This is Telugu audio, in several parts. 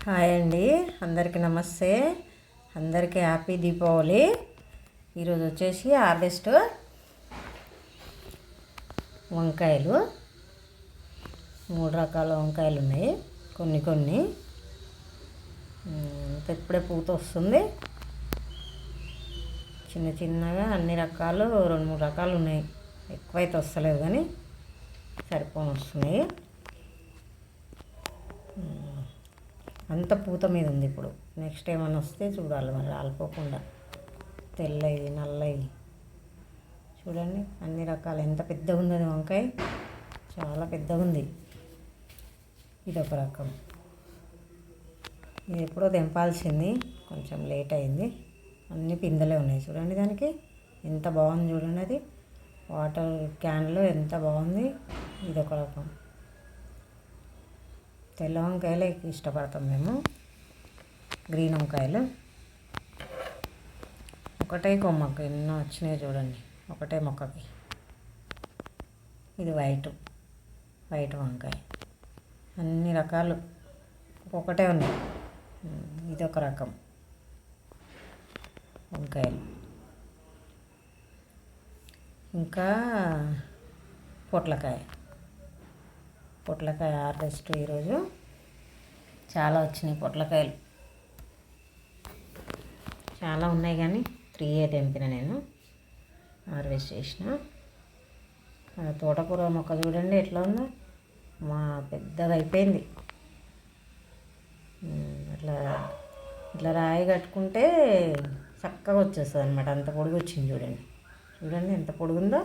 హాయ్ అండి, అందరికీ నమస్తే. అందరికీ హ్యాపీ దీపావళి. ఈరోజు వచ్చేసి హార్వెస్ట్ వంకాయలు. 3 రకాల వంకాయలు ఉన్నాయి. కొన్ని ఇప్పుడే పూత వస్తుంది. చిన్న చిన్నగా అన్ని రకాలు 2-3 రకాలు ఉన్నాయి. ఎక్కువైతే వస్తలేవు కానీ సరిపోని వస్తున్నాయి. అంత పూత మీద ఉంది. ఇప్పుడు నెక్స్ట్ ఏమైనా వస్తే చూడాలి, మరి రాలిపోకుండా. తెల్లవి, నల్లవి చూడండి, అన్ని రకాలు. ఎంత పెద్దగా ఉంది అది వంకాయ, చాలా పెద్దగా ఉంది. ఇదొక రకం. ఇది ఎప్పుడో తెంపాల్సింది, కొంచెం లేట్ అయింది. అన్ని పిందెలే ఉన్నాయి చూడండి. దానికి ఎంత బాగుంది చూడండి. అది వాటర్ క్యాన్లో ఎంత బాగుంది. ఇదొక రకం. తెల్ల వంకాయలే ఇష్టపడతాం మేము. గ్రీన్ వంకాయలు ఒకటే కొమ్మకు ఎన్నో వచ్చినాయి చూడండి, ఒకటే మొక్కకి. ఇది వైట్ వంకాయ. అన్ని రకాలు ఒకటే ఉన్నాయి. ఇదొక రకం వంకాయలు. ఇంకా పొట్లకాయ హార్వెస్ట్ ఈరోజు చాలా వచ్చినాయి. పొట్లకాయలు చాలా ఉన్నాయి, కానీ 3 తెంపిన నేను, హార్వెస్ట్ చేసిన. తోటకూర మొక్క చూడండి ఎట్లా ఉందో, పెద్దగా అయిపోయింది. ఇట్లా రాయి కట్టుకుంటే చక్కగా వచ్చేస్తుంది అనమాట. అంత పొడుగు వచ్చింది చూడండి ఎంత పొడుగుందో.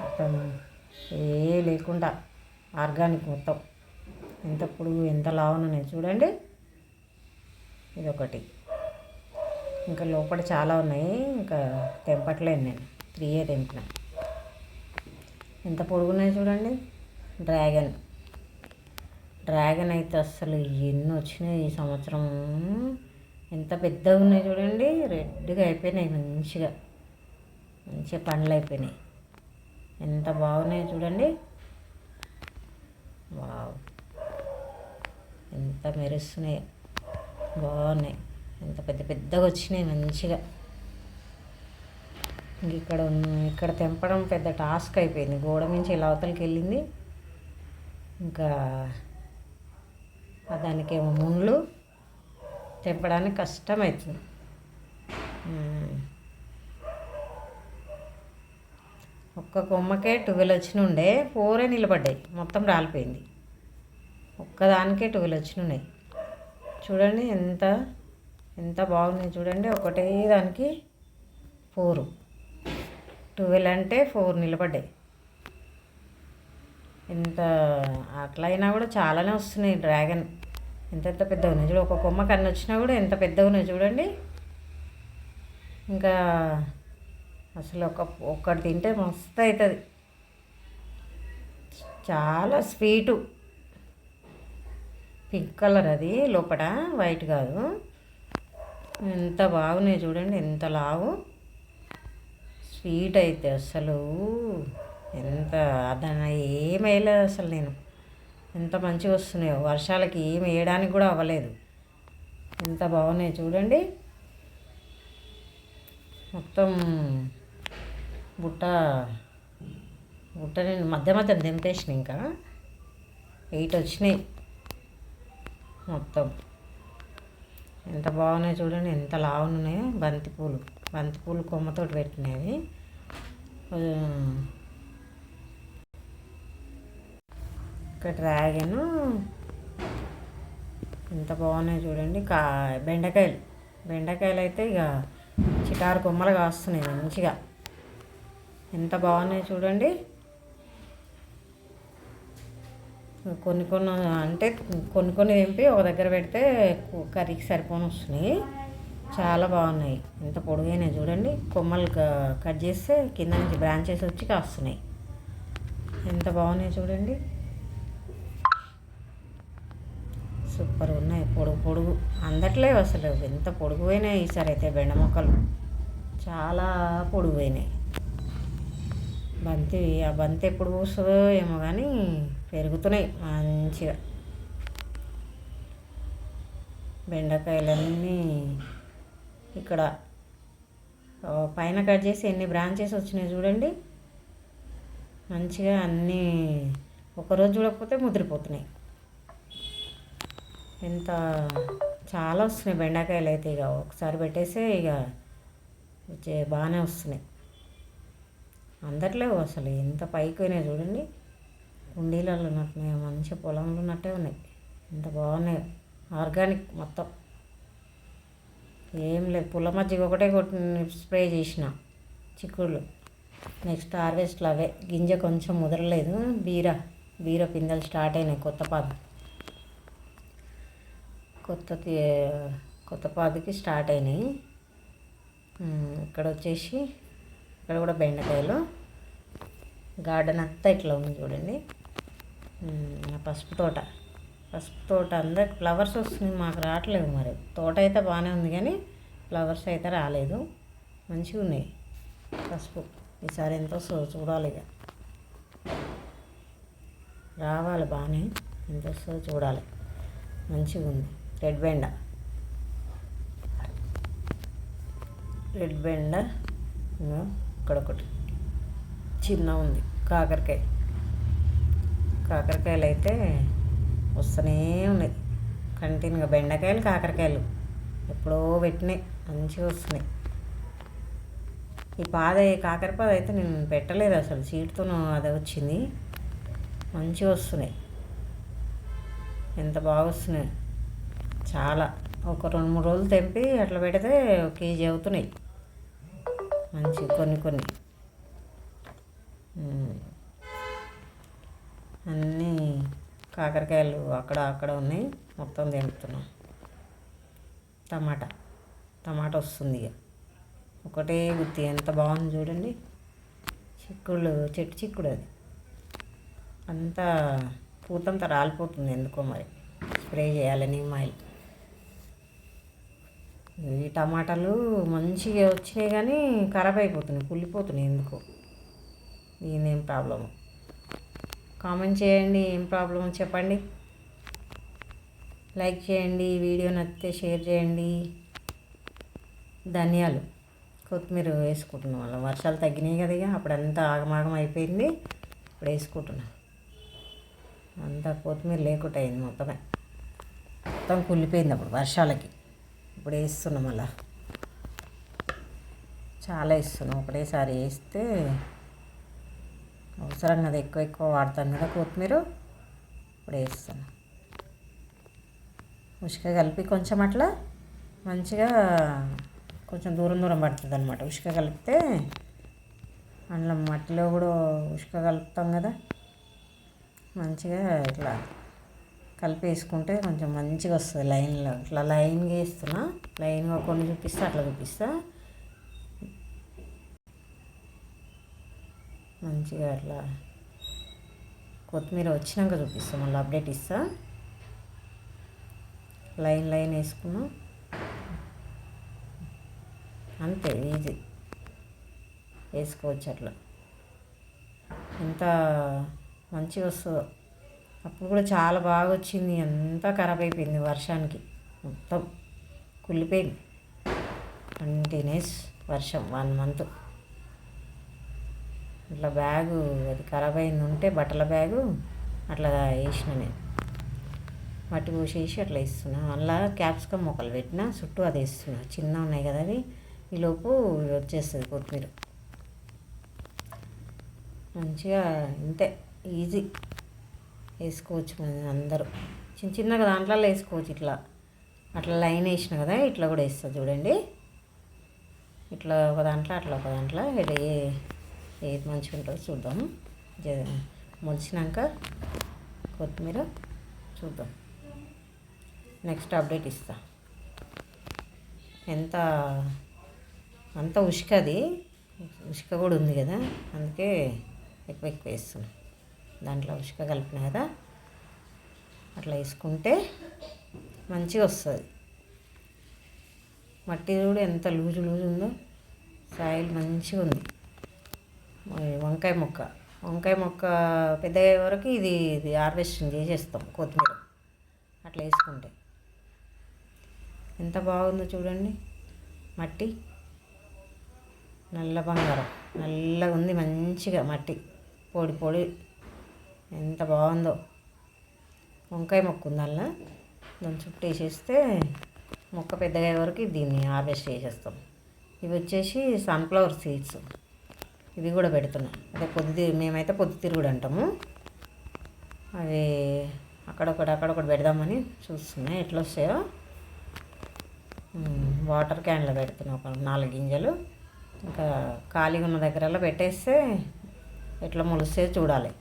మొత్తం లేకుండా ఆర్గానిక్ మొత్తం. ఎంత పొడుగు, ఎంత లావున్నాయి చూడండి. ఇదొకటి. ఇంకా లోపల చాలా ఉన్నాయి, ఇంకా తెంపట్లేదు నేను. 3 తెంపిన. ఎంత పొడుగున్నాయి చూడండి. డ్రాగన్ అయితే అస్సలు ఎన్ని వచ్చినాయి ఈ సంవత్సరం. ఎంత పెద్దగా ఉన్నాయి చూడండి. రెడ్గా అయిపోయినాయి, మంచిగా పండ్లు అయిపోయినాయి. ఎంత బాగున్నాయి చూడండి. వావ్, ఎంత మెరుస్తున్నాయి, బాగున్నాయి. ఎంత పెద్దగా వచ్చినాయి మంచిగా. ఇక్కడ తెంపడం పెద్ద టాస్క్ అయిపోయింది. గోడ నుంచి ఇలా అవతలకి వెళ్ళింది. ఇంకా దానికేమో ముళ్ళు, తెంపడానికి కష్టమవుతుంది. ఒక్క కొమ్మకే 12 వచ్చినుండే, 4 నిలబడ్డాయి. మొత్తం రాలిపోయింది. ఒక్కదానికే 12 వచ్చినున్నాయి చూడండి. ఎంత బాగున్నాయి చూడండి. ఒకటే దానికి 4, 12 అంటే 4 నిలబడ్డాయి. అట్లా అయినా కూడా చాలానే వస్తున్నాయి. డ్రాగన్ ఎంత పెద్దగా ఉన్నాయి చూడండి. ఒక కొమ్మ కన్ను వచ్చినా కూడా ఎంత పెద్దగా ఉన్నాయి చూడండి. ఇంకా అసలు ఒక్కటి తింటే మస్తు అవుతుంది. చాలా స్వీటు. పింక్ కలర్, అది లోపల వైట్ కాదు. ఎంత బాగున్నాయి చూడండి, ఎంత లావు. స్వీట్ అయితే అసలు దాన్ని ఏం వేయలేదు అసలు నేను. ఎంత మంచిగా వస్తున్నాయో. వర్షాలకి ఏం వేయడానికి కూడా అవ్వలేదు. ఎంత బాగున్నాయి చూడండి. మొత్తం బుట్ట నేను మధ్య తెంపేసిన. ఇంకా 8 వచ్చినాయి మొత్తం. ఎంత బాగున్నాయి చూడండి, ఎంత లావున్నాయో. బంతిపూలు కొమ్మతోటి పెట్టినవి. ఇక్కడ డ్రాగన్ ఎంత బాగున్నాయి చూడండి. బెండకాయలు అయితే ఇక చిటారు కొమ్మలు కాస్తున్నాయి మంచిగా. ఎంత బాగున్నాయి చూడండి. కొన్ని తెంపి ఒక దగ్గర పెడితే కర్రీకి సరిపోని వస్తున్నాయి. చాలా బాగున్నాయి. ఎంత పొడుగైనాయి చూడండి. కొమ్మలు కట్ చేస్తే కింద నుంచి బ్రాంచెస్ వచ్చి కాస్తున్నాయి. ఎంత బాగున్నాయి చూడండి. సూపర్ ఉన్నాయి. పొడుగు అందట్లేవు అసలు. ఎంత పొడుగు పోయినాయి ఈసారి అయితే బెండ మొక్కలు. చాలా పొడుగు పోయినాయి. బంతి ఎప్పుడు పూస్తుందో ఏమో కానీ పెరుగుతున్నాయి మంచిగా. బెండకాయలన్నీ ఇక్కడ పైన కట్ చేసి ఎన్ని బ్రాంచెస్ వచ్చినాయి చూడండి. మంచిగా అన్నీ ఒకరోజు చూడకపోతే ముదిరిపోతున్నాయి. ఎంత చాలా వస్తున్నాయి బెండకాయలు అయితే. ఇక ఒకసారి పెట్టేస్తే ఇక బాగానే వస్తున్నాయి. అందట్లేవు అసలు, ఎంత పైకి పోయినాయి చూడండి. కుండీలలో ఉన్నట్టున్నాయి, మంచి పొలంలో ఉన్నట్టే ఉన్నాయి. ఎంత బాగున్నాయి. ఆర్గానిక్ మొత్తం, ఏం లేదు. పుల్ల మజ్జిగ ఒకటే స్ప్రే చేసిన చిక్కుళ్ళు. నెక్స్ట్ హార్వెస్ట్లో అవే. గింజ కొంచెం ముదరలేదు. బీర పిందెలు స్టార్ట్ అయినాయి. కొత్త పాదుకి స్టార్ట్ అయినాయి. ఇక్కడ వచ్చేసి ఇక్కడ కూడా బెండకాయలు. గార్డెన్ అంతా ఇట్లా ఉంది చూడండి. పసుపు తోట అందరికి ఫ్లవర్స్ వస్తున్నాయి, మాకు రావట్లేదు. మరి తోట అయితే బాగానే ఉంది కానీ ఫ్లవర్స్ అయితే రాలేదు. మంచిగా ఉన్నాయి పసుపు. ఈసారి ఎంతో చూడాలి, ఇక రావాలి బాగానే. ఎంత వస్తుందో చూడాలి. మంచిగా ఉంది. రెడ్ బెండ ఇక్కడొకటి చిన్న ఉంది. కాకరకాయలు అయితే వస్తూనే ఉన్నాయి కంటిన్యూగా. బెండకాయలు, కాకరకాయలు ఎప్పుడో పెట్టినాయి, మంచిగా వస్తున్నాయి. ఈ కాకరపాద అయితే నేను పెట్టలేదు అసలు, సీడ్తో అదే వచ్చింది. మంచిగా వస్తున్నాయి, ఎంత బాగా వస్తున్నాయి. చాలా ఒక 2-3 రోజులు తెంపి అట్లా పెడితే 1 కేజీ అవుతున్నాయి. మంచి కొన్ని అన్నీ కాకరకాయలు అక్కడ ఉన్నాయి. మొత్తం తెంపుతున్నాం. టమాటా వస్తుంది. ఇక ఒకటే గుత్తి, ఎంత బాగుంది చూడండి. చెట్టు చిక్కుడు అది అంతా పూతంతా రాలిపోతుంది ఎందుకో మరి. స్ప్రే చేయాలి నీమాయిల్. ఈ టమాటాలు మంచిగా వచ్చినాయి కానీ ఖరాబ్ అయిపోతున్నాయి, కుళ్ళిపోతున్నాయి ఎందుకో. దీనేం ప్రాబ్లము కామెంట్ చేయండి, ఏం ప్రాబ్లమో చెప్పండి. లైక్ చేయండి, వీడియో నచ్చితే షేర్ చేయండి. ధనియాలు, కొత్తిమీర వేసుకుంటున్నాం. అలా వర్షాలు తగ్గినాయి కదా, ఇక అప్పుడంతా ఆగమాగం అయిపోయింది. ఇప్పుడు వేసుకుంటున్నాం. అంతా కొత్తిమీర లేకుండా అయింది, మొత్తం కుళ్ళిపోయింది అప్పుడు వర్షాలకి. ఇప్పుడు వేస్తున్నాం, అలా చాలా వేస్తున్నాం. ఒకటేసారి వేస్తే అవసరం కదా, ఎక్కువ వాడతాం కదా కొత్తిమీర. ఇప్పుడు వేస్తాను. ఉసుక కలిపి కొంచెం అట్లా మంచిగా కొంచెం దూరం పడుతుంది అనమాట. ఉసుక కలిపితే అందులో మట్టిలో కూడా ఉసుక కలుపుతాం కదా, మంచిగా ఇట్లా కలిపి వేసుకుంటే కొంచెం మంచిగా వస్తుంది. లైన్లో ఇట్లా లైన్గా వేస్తున్నా. లైన్గా కొన్ని చూపిస్తా, అట్లా చూపిస్తా. మంచిగా అట్లా కొత్తిమీర వచ్చినాక చూపిస్తాం, మళ్ళీ అప్డేట్ ఇస్తా. లైన్ వేసుకున్నాం అంతే, ఈజీ వేసుకోవచ్చు. అట్లా ఎంత మంచిగా వస్తుందో. అప్పుడు కూడా చాలా బాగా వచ్చింది, అంతా ఖరాబ్ అయిపోయింది వర్షానికి. మొత్తం కుళ్ళిపోయింది. కంటిన్యూస్ వర్షం 1 మంత్. అట్లా బ్యాగు అది ఖరాబ్ అయింది ఉంటే, బట్టల బ్యాగు అట్లా వేసిన నేను. మట్టి పోసేసి అట్లా వేస్తున్నా. అలా క్యాప్సికమ్ మొక్కలు పెట్టిన చుట్టూ అది వేస్తున్నా. చిన్న ఉన్నాయి కదా అవి. ఈలోపు వచ్చేస్తుంది కొత్తిమీర. మంచిగా ఇంతే, ఈజీ వేసుకోవచ్చు. అందరూ చిన్నగా దాంట్లో వేసుకోవచ్చు. అట్లా లైన్ వేసిన కదా, ఇట్లా కూడా వేస్తుంది చూడండి. ఇట్లా ఒక దాంట్లో, అట్లా ఒక దాంట్లో. ఏది మంచిగా ఉంటుందో చూద్దాం. మొలిచినాక కొత్తిమీర చూద్దాం. నెక్స్ట్ అప్డేట్ ఇస్తా. అంత ఉసుక కూడా ఉంది కదా, అందుకే ఎక్కువ వేస్తున్నాను. దాంట్లో ఉసుక కలిపిన కదా, అట్లా వేసుకుంటే మంచిగా వస్తుంది. మట్టి కూడా ఎంత లూజు ఉందో, సాయిల్ మంచిగా ఉంది. వంకాయ మొక్క పెద్దయ్యే వరకు ఇది హార్వెస్టింగ్ చేసేస్తాం కొత్తిమీర అట్లా వేసుకుంటే. ఎంత బాగుందో చూడండి. మట్టి నల్ల బంగారం, నల్లగా ఉంది మంచిగా మట్టి, పొడి పొడి, ఎంత బాగుందో. వంకాయ మొక్క ఉంది అలా, దాన్ని చుట్టూ వేసేస్తే మొక్క పెద్దగా అయ్యే వరకు దీన్ని హార్వెస్ట్ చేసేస్తాం. ఇవి వచ్చేసి సన్ఫ్లవర్ సీడ్స్, ఇవి కూడా పెడుతున్నాం. అదే మేమైతే పొద్దుతిరుగుడు అంటాము. అవి అక్కడొకటి పెడదామని చూస్తున్నాయి, ఎట్లా వస్తాయో. వాటర్ క్యాన్లో పెడుతున్నాం ఒక 4 గింజలు. ఇంకా ఖాళీగా ఉన్న దగ్గరలో పెట్టేస్తే ఎట్లా మొలుస్తాయో చూడాలి.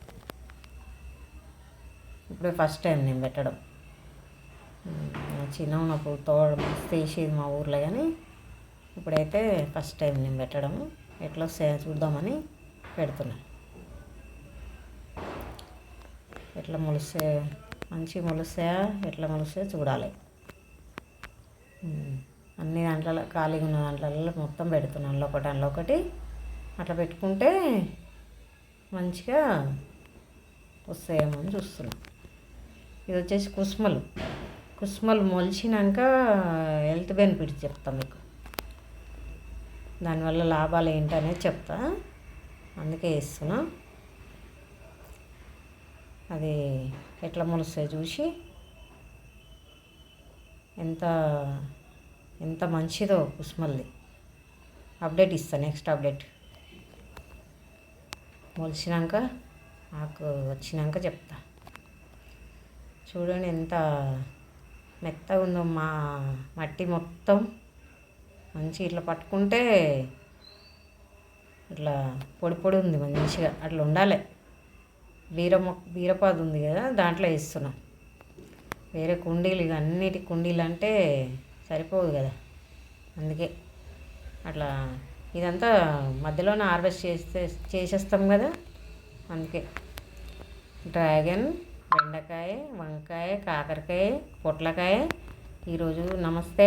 ఇప్పుడే ఫస్ట్ టైం నేను పెట్టడం. చిన్న ఉన్నప్పుడు మస్తు వేసేది మా ఊర్లో, కానీ ఇప్పుడైతే ఫస్ట్ టైం నేను పెట్టడం. ఎట్లా వస్తాయో చూద్దామని పెడుతున్నా. ఎట్లా మొలుస్తాయో, మంచిగా మొలుస్తాయా ఎట్లా మొలుస్తాయో చూడాలి. అన్ని దాంట్లో ఖాళీగా ఉన్న దాంట్లో మొత్తం పెడుతున్నాను, అందులో ఒకటి అట్లా పెట్టుకుంటే మంచిగా వస్తాయేమో అని చూస్తున్నాం. ఇది వచ్చేసి కుస్మలు మొలిచినాక హెల్త్ బెనిఫిట్స్ చెప్తాం మీకు, దానివల్ల లాభాలు ఏంటనేది చెప్తా, అందుకే ఇస్తున్నా. అది ఎట్లా మొలుస్తాయో చూసి ఎంత మంచిదో కుస్మల్ది అప్డేట్ ఇస్తాను. నెక్స్ట్ అప్డేట్ మొలిచినాక, ఆకు వచ్చినాక చెప్తా. చూడండి ఎంత మెత్తగా ఉందో మా మట్టి మొత్తం. మంచిగా ఇట్లా పట్టుకుంటే ఇట్లా పొడి పొడి ఉంది మంచిగా, అట్లా ఉండాలి. బీరపాదు ఉంది కదా, దాంట్లో వేస్తున్నాం. వేరే కుండీలు, ఇక అన్నిటి కుండీలు అంటే సరిపోదు కదా, అందుకే అట్లా ఇదంతా మధ్యలోనే హార్వెస్ట్ చేసేస్తాం కదా, అందుకే. డ్రాగన్, బెండకాయ, వంకాయ, కాకరకాయ, పొట్లకాయ ఈరోజు. నమస్తే.